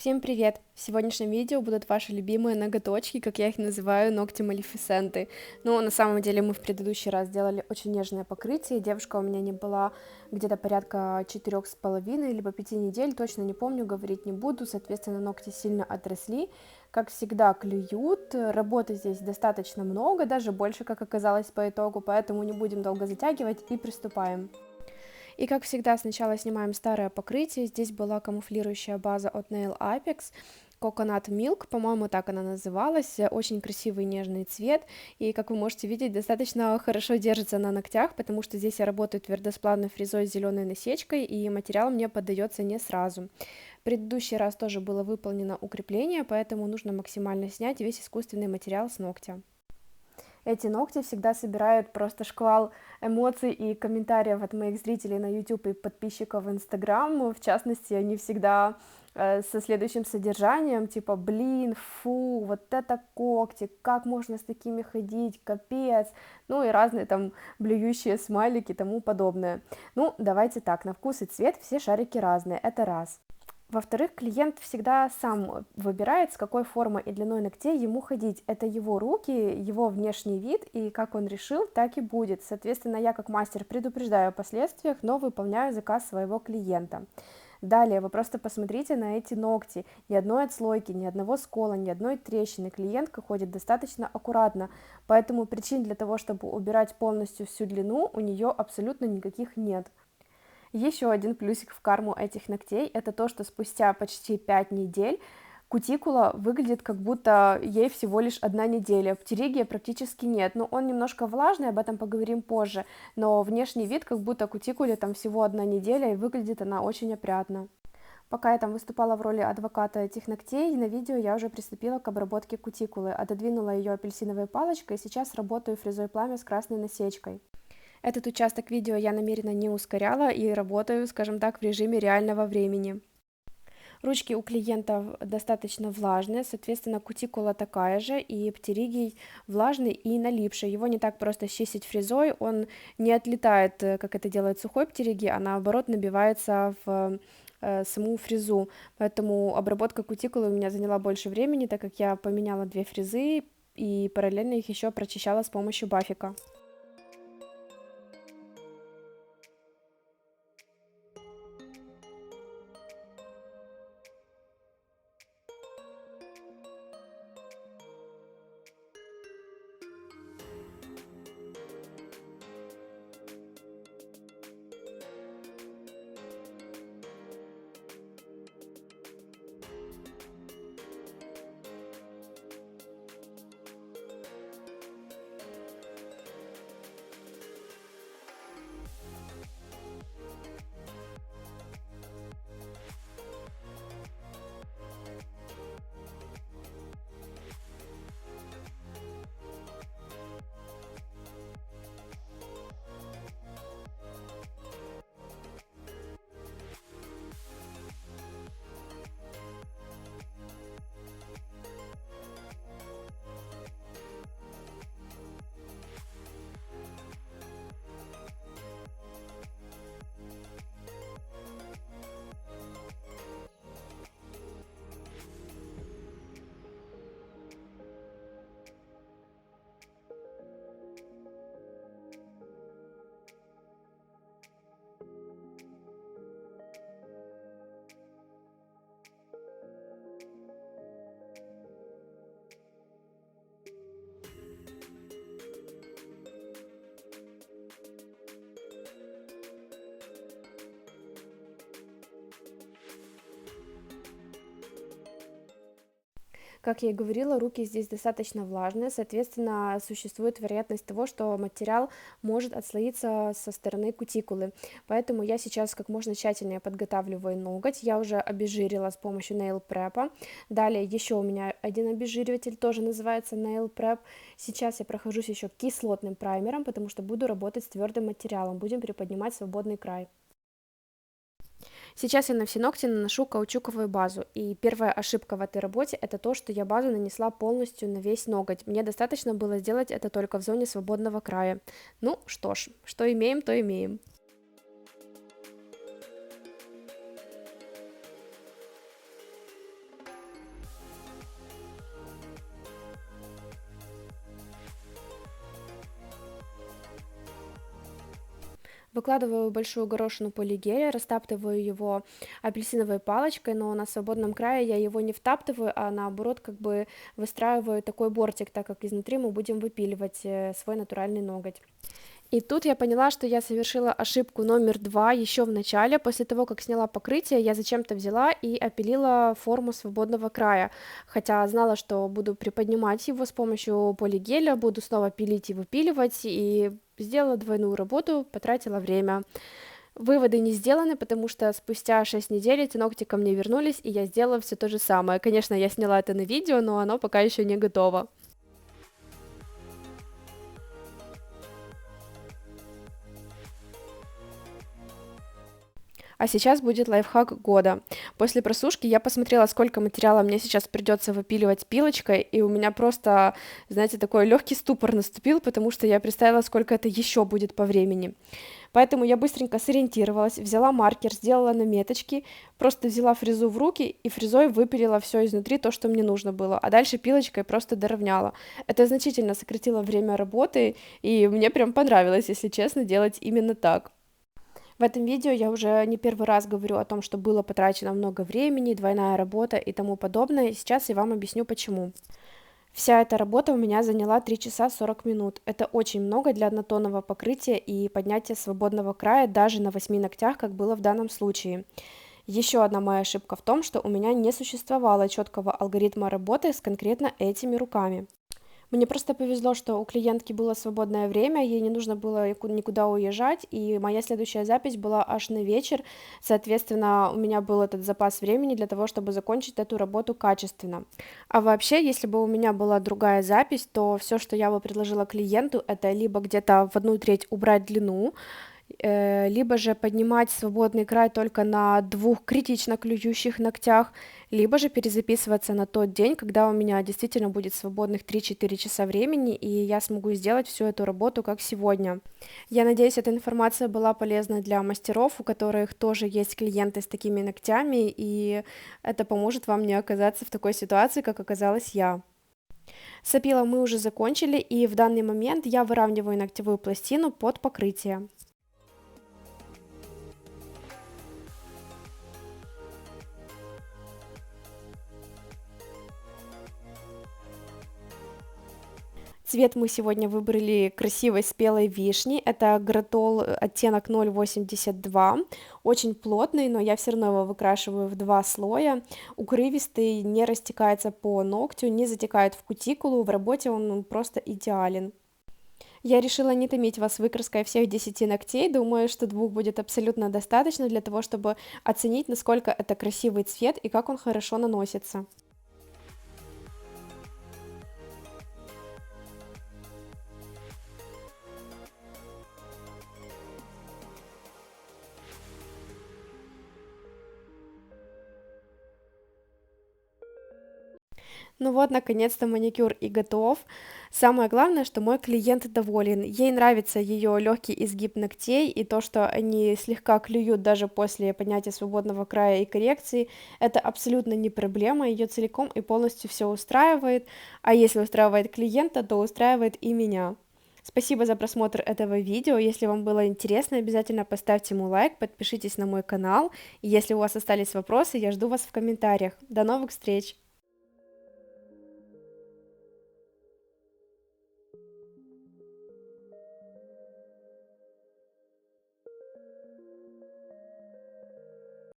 Всем привет! В сегодняшнем видео будут ваши любимые ноготочки, как я их называю, ногти Малефисенты. Но на самом деле мы в предыдущий раз делали очень нежное покрытие. Девушка у меня не была где-то порядка 4,5 либо 5 недель, точно не помню, говорить не буду. Соответственно, ногти сильно отросли. Как всегда, клюют. Работы здесь достаточно много, даже больше, как оказалось по итогу, поэтому не будем долго затягивать и приступаем. И как всегда, сначала снимаем старое покрытие. Здесь была камуфлирующая база от Nail Apex, Coconut Milk, по-моему, так она называлась. Очень красивый нежный цвет. И, как вы можете видеть, достаточно хорошо держится на ногтях, потому что здесь я работаю твердосплавной фрезой с зеленой насечкой, и материал мне поддается не сразу. В предыдущий раз тоже было выполнено укрепление, поэтому нужно максимально снять весь искусственный материал с ногтя. Эти ногти всегда собирают просто шквал эмоций и комментариев от моих зрителей на YouTube и подписчиков в Instagram. В частности, они всегда со следующим содержанием, типа, блин, фу, вот это когти, как можно с такими ходить, капец, ну и разные там блюющие смайлики и тому подобное. Ну, давайте так, на вкус и цвет все шарики разные, это раз. Во-вторых, клиент всегда сам выбирает, с какой формой и длиной ногтей ему ходить. Это его руки, его внешний вид, и как он решил, так и будет. Соответственно, я как мастер предупреждаю о последствиях, но выполняю заказ своего клиента. Далее, вы просто посмотрите на эти ногти. Ни одной отслойки, ни одного скола, ни одной трещины. Клиентка ходит достаточно аккуратно, поэтому причин для того, чтобы убирать полностью всю длину, у нее абсолютно никаких нет. Еще один плюсик в карму этих ногтей – это то, что спустя почти 5 недель кутикула выглядит, как будто ей всего лишь 1 неделя. Птеригия практически нет, но он немножко влажный, об этом поговорим позже, но внешний вид, как будто кутикуле там всего 1 неделя, и выглядит она очень опрятно. Пока я там выступала в роли адвоката этих ногтей, на видео я уже приступила к обработке кутикулы, отодвинула ее апельсиновой палочкой, и сейчас работаю фрезой пламя с красной насечкой. Этот участок видео я намеренно не ускоряла и работаю, скажем так, в режиме реального времени. Ручки у клиентов достаточно влажные, соответственно, кутикула такая же, и птеригий влажный и налипший. Его не так просто счистить фрезой, он не отлетает, как это делает сухой птеригий, а наоборот набивается в саму фрезу. Поэтому обработка кутикулы у меня заняла больше времени, так как я поменяла 2 фрезы и параллельно их еще прочищала с помощью бафика. Как я и говорила, руки здесь достаточно влажные, соответственно, существует вероятность того, что материал может отслоиться со стороны кутикулы. Поэтому я сейчас как можно тщательнее подготавливаю ноготь. Я уже обезжирила с помощью Nail Prep. Далее еще у меня один обезжириватель, тоже называется Nail Prep. Сейчас я прохожусь еще кислотным праймером, потому что буду работать с твердым материалом. Будем приподнимать свободный край. Сейчас я на все ногти наношу каучуковую базу, и первая ошибка в этой работе – это то, что я базу нанесла полностью на весь ноготь. Мне достаточно было сделать это только в зоне свободного края. Ну что ж, что имеем, то имеем. Выкладываю большую горошину полигеля, растаптываю его апельсиновой палочкой, но на свободном крае я его не втаптываю, а наоборот как бы выстраиваю такой бортик, так как изнутри мы будем выпиливать свой натуральный ноготь. И тут я поняла, что я совершила ошибку номер два еще в начале. После того, как сняла покрытие, я зачем-то взяла и опилила форму свободного края. Хотя знала, что буду приподнимать его с помощью полигеля, буду снова пилить и выпиливать. И сделала двойную работу, потратила время. Выводы не сделаны, потому что спустя 6 недель эти ногти ко мне вернулись, и я сделала все то же самое. Конечно, я сняла это на видео, но оно пока еще не готово. А сейчас будет лайфхак года. После просушки я посмотрела, сколько материала мне сейчас придется выпиливать пилочкой, и у меня просто, знаете, такой легкий ступор наступил, потому что я представила, сколько это еще будет по времени. Поэтому я быстренько сориентировалась, взяла маркер, сделала наметочки, просто взяла фрезу в руки и фрезой выпилила все изнутри, то, что мне нужно было, а дальше пилочкой просто доровняла. Это значительно сократило время работы, и мне прям понравилось, если честно, делать именно так. В этом видео я уже не первый раз говорю о том, что было потрачено много времени, двойная работа и тому подобное. Сейчас я вам объясню почему. Вся эта работа у меня заняла 3 часа 40 минут. Это очень много для однотонного покрытия и поднятия свободного края даже на 8 ногтях, как было в данном случае. Еще одна моя ошибка в том, что у меня не существовало четкого алгоритма работы с конкретно этими руками. Мне просто повезло, что у клиентки было свободное время, ей не нужно было никуда уезжать, и моя следующая запись была аж на вечер, соответственно, у меня был этот запас времени для того, чтобы закончить эту работу качественно. А вообще, если бы у меня была другая запись, то все, что я бы предложила клиенту, это либо где-то в 1/3 убрать длину, либо же поднимать свободный край только на 2 критично клюющих ногтях, либо же перезаписываться на тот день, когда у меня действительно будет свободных 3-4 часа времени, и я смогу сделать всю эту работу, как сегодня. Я надеюсь, эта информация была полезна для мастеров, у которых тоже есть клиенты с такими ногтями, и это поможет вам не оказаться в такой ситуации, как оказалась я. С опилом мы уже закончили, и в данный момент я выравниваю ногтевую пластину под покрытие. Цвет мы сегодня выбрали красивой спелой вишни. Это гратол оттенок 082. Очень плотный, но я все равно его выкрашиваю в 2 слоя. Укрывистый, не растекается по ногтю, не затекает в кутикулу. В работе он просто идеален. Я решила не томить вас выкраской всех 10 ногтей. Думаю, что 2 будет абсолютно достаточно для того, чтобы оценить, насколько это красивый цвет и как он хорошо наносится. Ну вот, наконец-то маникюр и готов. Самое главное, что мой клиент доволен. Ей нравится ее легкий изгиб ногтей и то, что они слегка клюют даже после поднятия свободного края и коррекции. Это абсолютно не проблема, ее целиком и полностью все устраивает. А если устраивает клиента, то устраивает и меня. Спасибо за просмотр этого видео. Если вам было интересно, обязательно поставьте ему лайк, подпишитесь на мой канал. И если у вас остались вопросы, я жду вас в комментариях. До новых встреч!